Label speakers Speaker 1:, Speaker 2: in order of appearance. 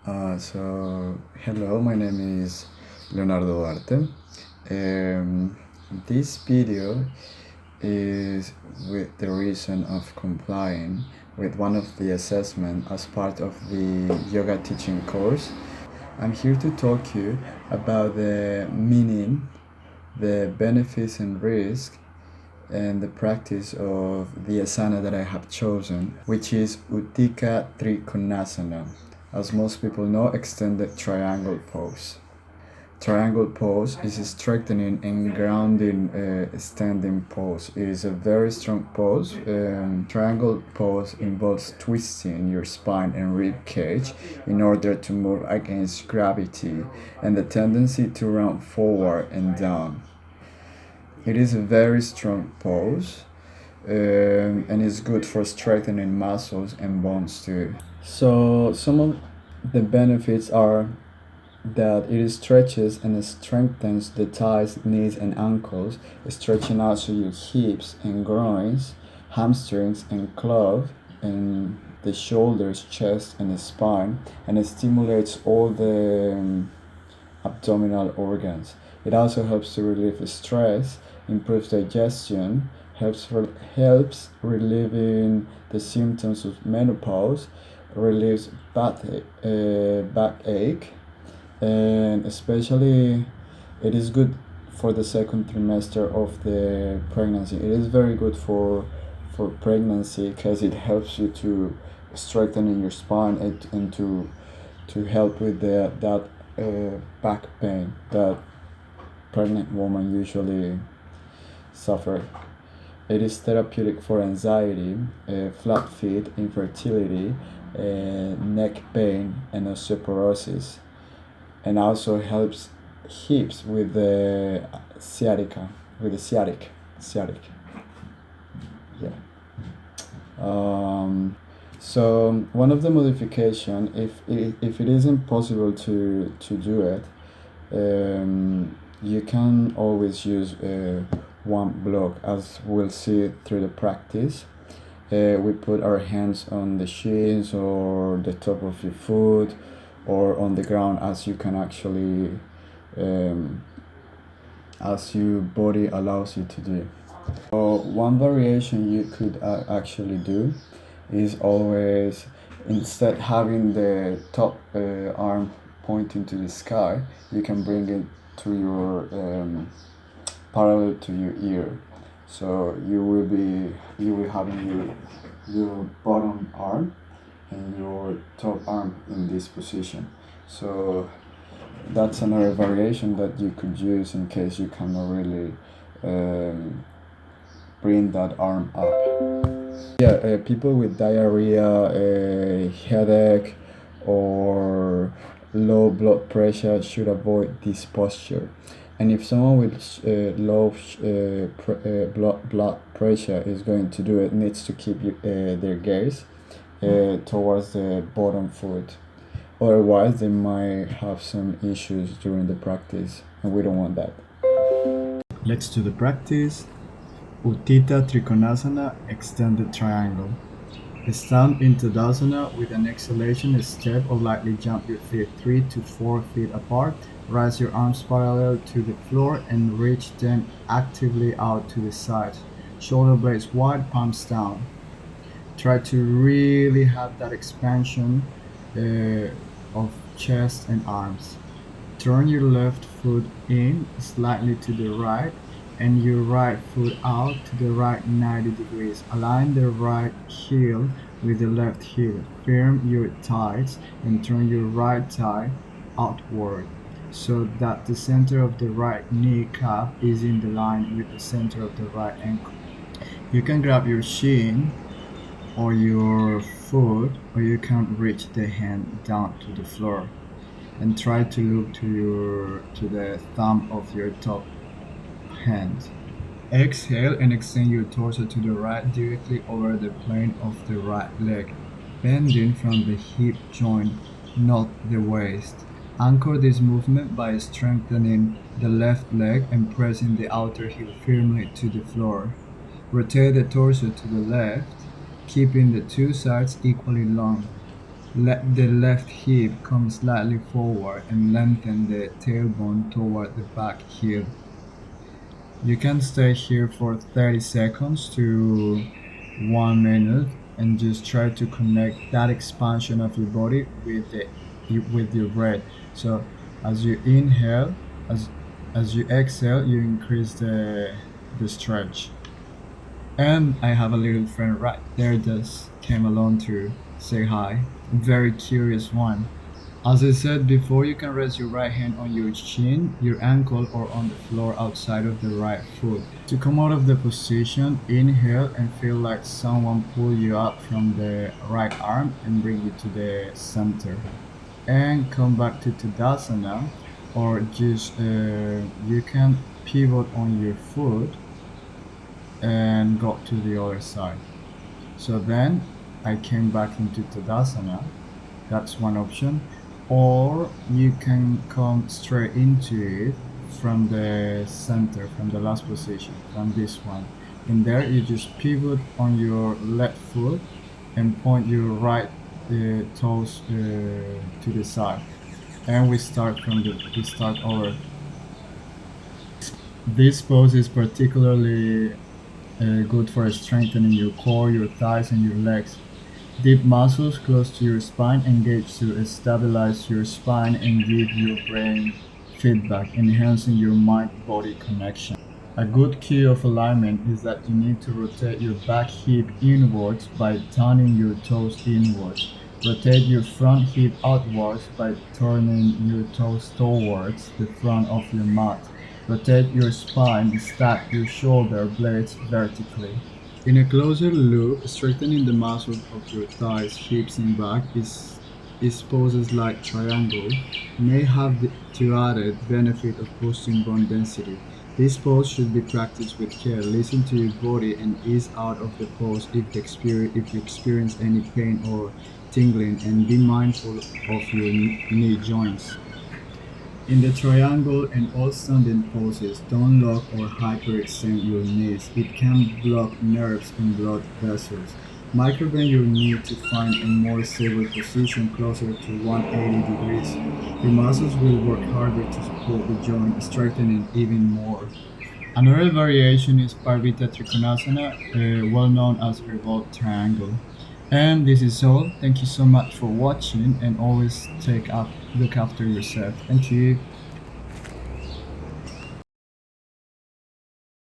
Speaker 1: Hello, my name is Leonardo Duarte. This video is with the reason of complying with one of the assessments as part of the yoga teaching course. I'm here to talk to you about the meaning, the benefits and risks, and the practice of the asana that I have chosen, which is Utthita Trikonasana. As most people know, extended triangle pose. Triangle pose is a strengthening and grounding standing pose. It is a very strong pose. Triangle pose involves twisting your spine and rib cage in order to move against gravity and the tendency to round forward and down. It is a very strong pose and is good for strengthening muscles and bones too. So some of the benefits are that it stretches and strengthens the thighs, knees and ankles, stretching also your hips and groins, hamstrings and calves, and the shoulders, chest and spine, and it stimulates all the abdominal organs. It also helps to relieve stress, improves digestion, helps relieving the symptoms of menopause, relieves backache, and especially it is good for the second trimester of the pregnancy. It is very good for pregnancy because it helps you to strengthen your spine and to help with that back pain that pregnant women usually suffer. It is therapeutic for anxiety, flat feet, infertility, neck pain, and osteoporosis, and also helps hips with the sciatica, with the sciatic. Yeah. So one of the modification, if it isn't possible to do it, you can always use one block, as we'll see through the practice. We put our hands on the shins or the top of your foot or on the ground, as you can actually as your body allows you to do. So one variation you could actually do is always, instead having the top arm pointing to the sky, you can bring it to your parallel to your ear. So you will having your bottom arm and your top arm in this position. So that's another variation that you could use in case you cannot really bring that arm up. Yeah, people with diarrhea, headache, or low blood pressure should avoid this posture. And if someone with low blood pressure is going to do it, needs to keep their gaze towards the bottom foot. Otherwise, they might have some issues during the practice, and we don't want that. Let's do the practice. Utthita Trikonasana, extended triangle. Stand in Tadasana with an exhalation step or lightly jump your feet 3 to 4 feet apart. Rise your arms parallel to the floor and reach them actively out to the side. Shoulder blades wide, palms down. Try to really have that expansion of chest and arms. Turn your left foot in slightly to the right and your right foot out to the right 90 degrees. Align the right heel with the left heel. Firm your thighs and turn your right thigh outward so that the center of the right kneecap is in the line with the center of the right ankle. You can grab your shin or your foot, or you can reach the hand down to the floor and try to look to the thumb of your top hand. Exhale and extend your torso to the right directly over the plane of the right leg, bending from the hip joint, not the waist. Anchor this movement by strengthening the left leg and pressing the outer heel firmly to the floor. Rotate the torso to the left, keeping the two sides equally long. Let the left hip come slightly forward and lengthen the tailbone toward the back heel. You can stay here for 30 seconds to 1 minute and just try to connect that expansion of your body with your breath. So as you inhale, as as you exhale, you increase the stretch. And I have a little friend right there just came along to say hi. Very curious one. As I said before, you can rest your right hand on your chin, your ankle, or on the floor outside of the right foot. To come out of the position, inhale and feel like someone pull you up from the right arm and bring you to the center. And come back to Tadasana, or just you can pivot on your foot and go to the other side. So then I came back into Tadasana. That's one option. Or you can come straight into it from the center, from the last position, from this one. In there, you just pivot on your left foot and point your right toes to the side. And we start over. This pose is particularly good for strengthening your core, your thighs, and your legs. Deep muscles close to your spine engage to stabilize your spine and give your brain feedback, enhancing your mind-body connection. A good key of alignment is that you need to rotate your back hip inwards by turning your toes inwards. Rotate your front hip outwards by turning your toes towards the front of your mat. Rotate your spine, stack your shoulder blades vertically. In a closer look, strengthening the muscles of your thighs, hips, and back is poses like triangle may have the added benefit of boosting bone density. This pose should be practiced with care. Listen to your body and ease out of the pose if you experience any pain or tingling, and be mindful of your knee joints. In the triangle and all standing poses, don't lock or hyperextend your knees. It can block nerves and blood vessels. Microbend your knee to find a more stable position closer to 180 degrees. Your muscles will work harder to support the joint, strengthening even more. Another variation is Parvita Trikonasana, well known as revolved triangle. And this is all. Thank you so much for watching, and always look after yourself. Thank you.